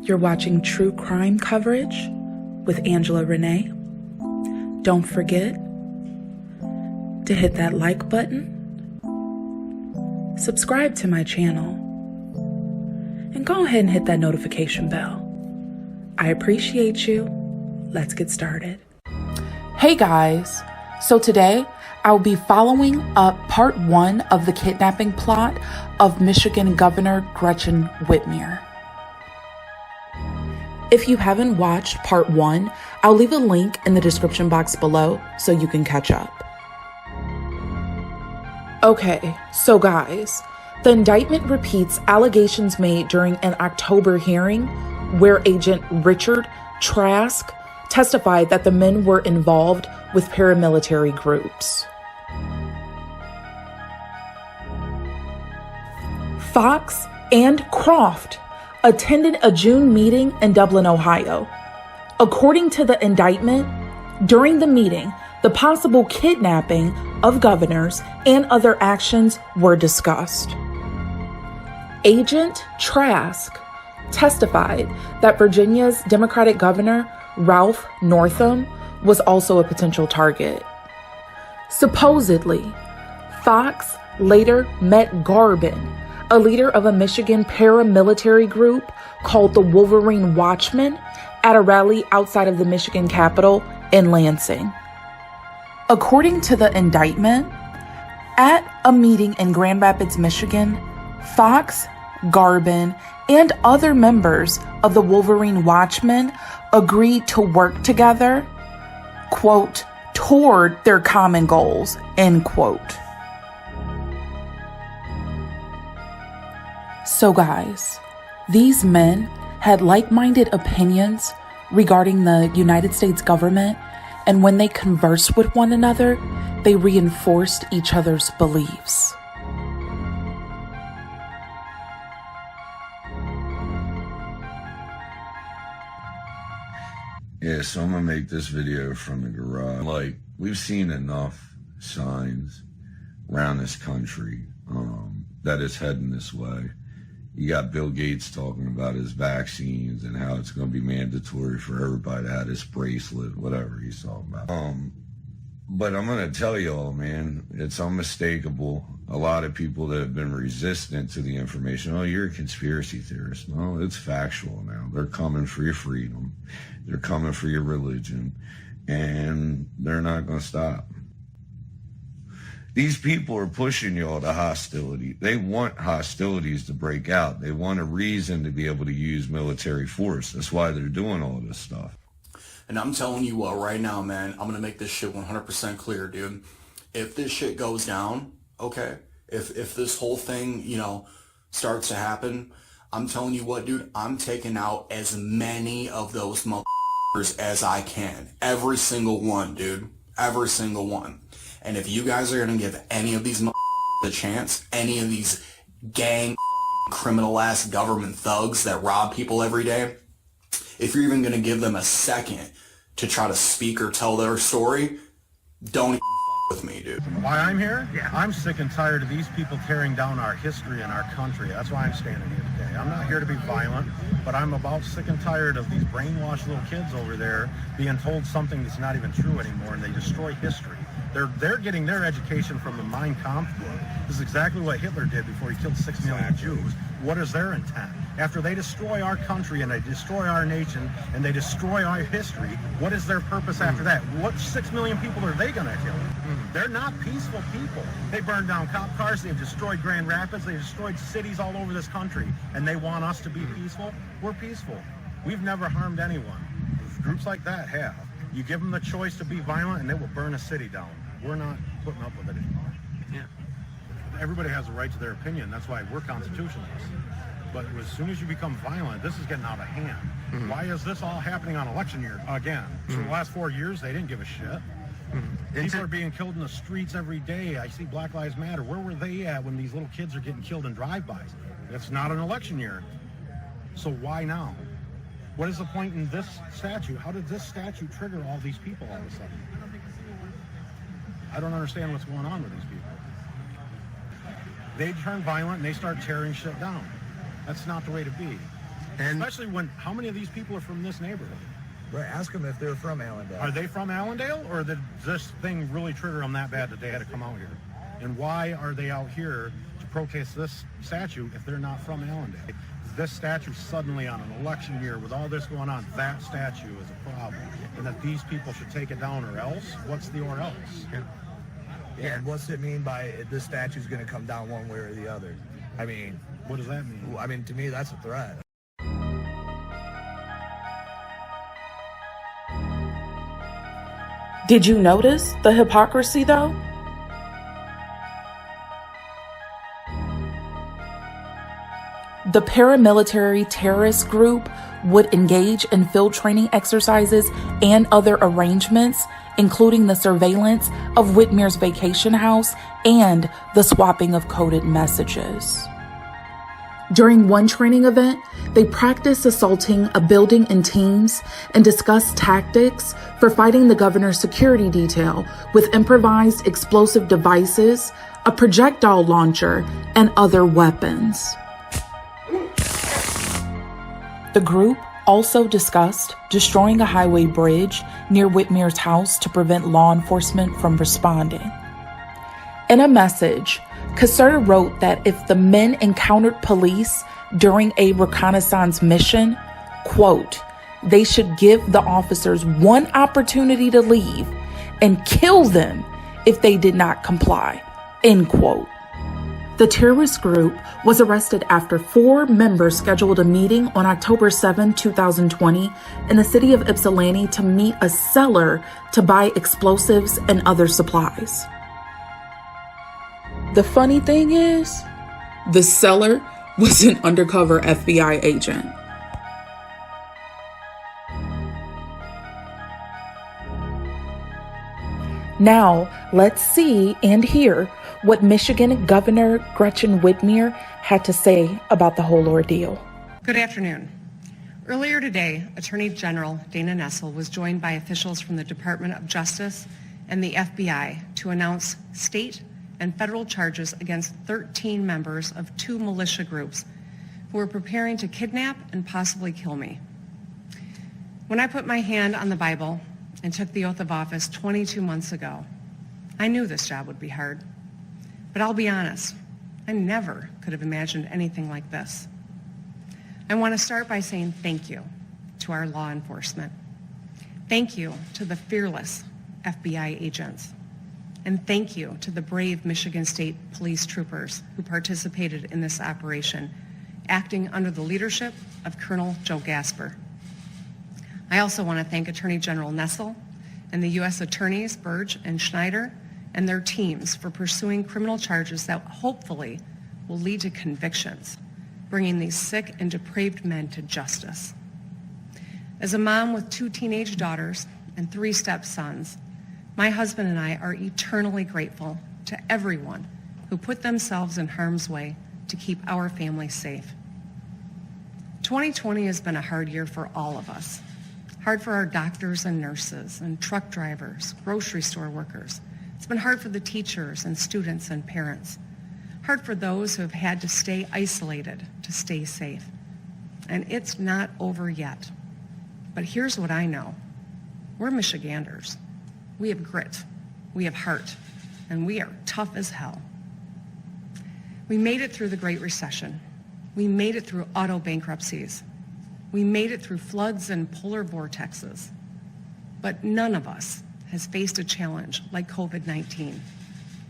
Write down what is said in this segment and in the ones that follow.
You're watching true crime coverage with Angela Renee. Don't forget to hit that like button, subscribe to my channel, and go ahead and hit that notification bell. I appreciate you. Let's get started. Hey guys, so today I'll be following up part 1 of the kidnapping plot of Michigan Governor Gretchen Whitmer. If you haven't watched part 1, I'll leave a link in the description box below so you can catch up. Okay, so guys, the indictment repeats allegations made during an October hearing where Agent Richard Trask testified that the men were involved with paramilitary groups. Fox and Croft attended a June meeting in Dublin, Ohio. According to the indictment, during the meeting, the possible kidnapping of governors and other actions were discussed. Agent Trask testified that Virginia's Democratic Governor, Ralph Northam, was also a potential target. Supposedly, Fox later met Garbin, a leader of a Michigan paramilitary group called the Wolverine Watchmen, at a rally outside of the Michigan Capitol in Lansing. According to the indictment, at a meeting in Grand Rapids, Michigan, Fox, Garbin, and other members of the Wolverine Watchmen agreed to work together, quote, toward their common goals, end quote. So guys, these men had like-minded opinions regarding the United States government, and when they conversed with one another, they reinforced each other's beliefs. Yeah, so I'm gonna make this video from the garage. Like, we've seen enough signs around this country that it's heading this way. You got Bill Gates talking about his vaccines and how it's going to be mandatory for everybody to have this bracelet, whatever he's talking about. But I'm going to tell y'all, man, it's unmistakable. A lot of people that have been resistant to the information, oh, you're a conspiracy theorist. No, it's factual now. They're coming for your freedom. They're coming for your religion. And they're not going to stop. These people are pushing y'all to hostility. They want hostilities to break out. They want a reason to be able to use military force. That's why they're doing all this stuff. And I'm telling you what, right now, man, I'm going to make this shit 100% clear, dude. If this shit goes down, okay, if this whole thing, you know, starts to happen, I'm telling you what, dude, I'm taking out as many of those motherfuckers as I can. Every single one, dude. Every single one. And if you guys are going to give any of these motherfuckers a chance, any of these gang criminal-ass government thugs that rob people every day, if you're even going to give them a second to try to speak or tell their story, don't with me, dude. Why I'm here? Yeah. I'm sick and tired of these people tearing down our history and our country. That's why I'm standing here today. I'm not here to be violent, but I'm about sick and tired of these brainwashed little kids over there being told something that's not even true anymore, and they destroy history. They're getting their education from the Mein Kampf book. This is exactly what Hitler did before he killed 6 million Jews. What is their intent? After they destroy our country and they destroy our nation and they destroy our history, what is their purpose after that? What 6 million people are they going to kill? They're not peaceful people. They burned down cop cars. They've destroyed Grand Rapids. They've destroyed cities all over this country. And they want us to be peaceful? We're peaceful. We've never harmed anyone. Groups like that have. You give them the choice to be violent and they will burn a city down. We're not putting up with it anymore. Yeah. Everybody has a right to their opinion. That's why we're constitutionalists. But as soon as you become violent, this is getting out of hand. Mm-hmm. Why is this all happening on election year again? Mm-hmm. For the last 4 years, they didn't give a shit. Mm-hmm. People are being killed in the streets every day. I see Black Lives Matter. Where were they at when these little kids are getting killed in drive-bys? It's not an election year. So why now? What is the point in this statute? How did this statute trigger all these people all of a sudden? I don't understand what's going on with these people. They turn violent and they start tearing shit down. That's not the way to be. And especially when, how many of these people are from this neighborhood? Right, ask them if they're from Allendale. Are they from Allendale, or did this thing really trigger them that bad that they had to come out here? And why are they out here to protest this statue if they're not from Allendale? This statue suddenly on an election year with all this going on, that statue is a problem. And that these people should take it down or else? What's the or else? Yeah, and what's it mean by this statue's going to come down one way or the other? I mean, what does that mean? I mean, to me, that's a threat. Did you notice the hypocrisy, though? The paramilitary terrorist group would engage in field training exercises and other arrangements, including the surveillance of Whitmer's vacation house and the swapping of coded messages. During one training event, they practiced assaulting a building in teams and discussed tactics for fighting the governor's security detail with improvised explosive devices, a projectile launcher, and other weapons. The group also discussed destroying a highway bridge near Whitmer's house to prevent law enforcement from responding. In a message, Cashapp wrote that if the men encountered police during a reconnaissance mission, quote, they should give the officers one opportunity to leave and kill them if they did not comply, end quote. The terrorist group was arrested after 4 members scheduled a meeting on October 7, 2020 in the city of Ypsilanti to meet a seller to buy explosives and other supplies. The funny thing is, the seller was an undercover FBI agent. Now, let's see and hear what Michigan Governor Gretchen Whitmer had to say about the whole ordeal. Good afternoon. Earlier today, Attorney General Dana Nessel was joined by officials from the Department of Justice and the FBI to announce state and federal charges against 13 members of 2 militia groups who were preparing to kidnap and possibly kill me. When I put my hand on the Bible and took the oath of office 22 months ago, I knew this job would be hard. But I'll be honest, I never could have imagined anything like this. I want to start by saying thank you to our law enforcement. Thank you to the fearless FBI agents. And thank you to the brave Michigan State Police troopers who participated in this operation, acting under the leadership of Colonel Joe Gasper. I also want to thank Attorney General Nessel and the U.S. Attorneys Burge and Schneider and their teams for pursuing criminal charges that hopefully will lead to convictions, bringing these sick and depraved men to justice. As a mom with 2 teenage daughters and 3 stepsons, my husband and I are eternally grateful to everyone who put themselves in harm's way to keep our family safe. 2020 has been a hard year for all of us. Hard for our doctors and nurses and truck drivers, grocery store workers. It's been hard for the teachers and students and parents. Hard for those who have had to stay isolated to stay safe. And it's not over yet. But here's what I know. We're Michiganders. We have grit, we have heart, and we are tough as hell. We made it through the Great Recession. We made it through auto bankruptcies. We made it through floods and polar vortexes. But none of us has faced a challenge like COVID-19,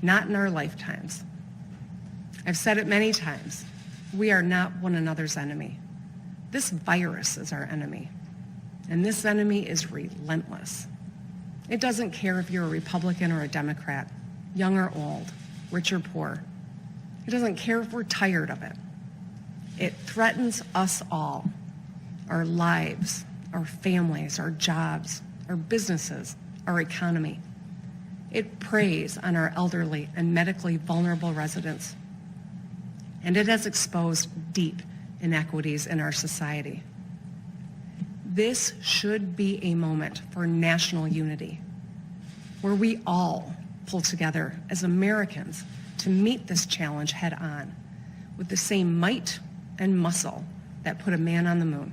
not in our lifetimes. I've said it many times, we are not one another's enemy. This virus is our enemy, and this enemy is relentless. It doesn't care if you're a Republican or a Democrat, young or old, rich or poor. It doesn't care if we're tired of it. It threatens us all, our lives, our families, our jobs, our businesses, our economy. It preys on our elderly and medically vulnerable residents. And it has exposed deep inequities in our society. This should be a moment for national unity, where we all pull together as Americans to meet this challenge head on with the same might and muscle that put a man on the moon.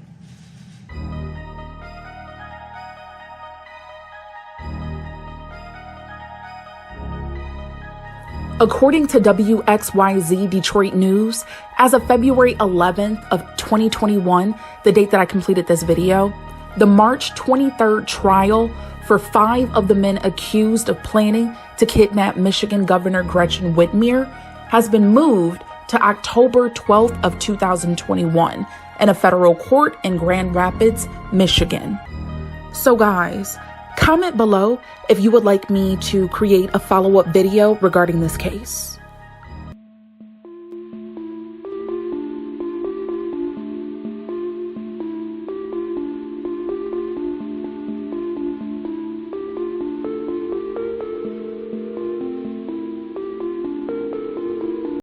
According to WXYZ Detroit News, as of February 11th of 2021, the date that I completed this video, the March 23rd trial for 5 of the men accused of planning to kidnap Michigan Governor Gretchen Whitmer has been moved to October 12th of 2021 in a federal court in Grand Rapids, Michigan. So guys, comment below if you would like me to create a follow-up video regarding this case.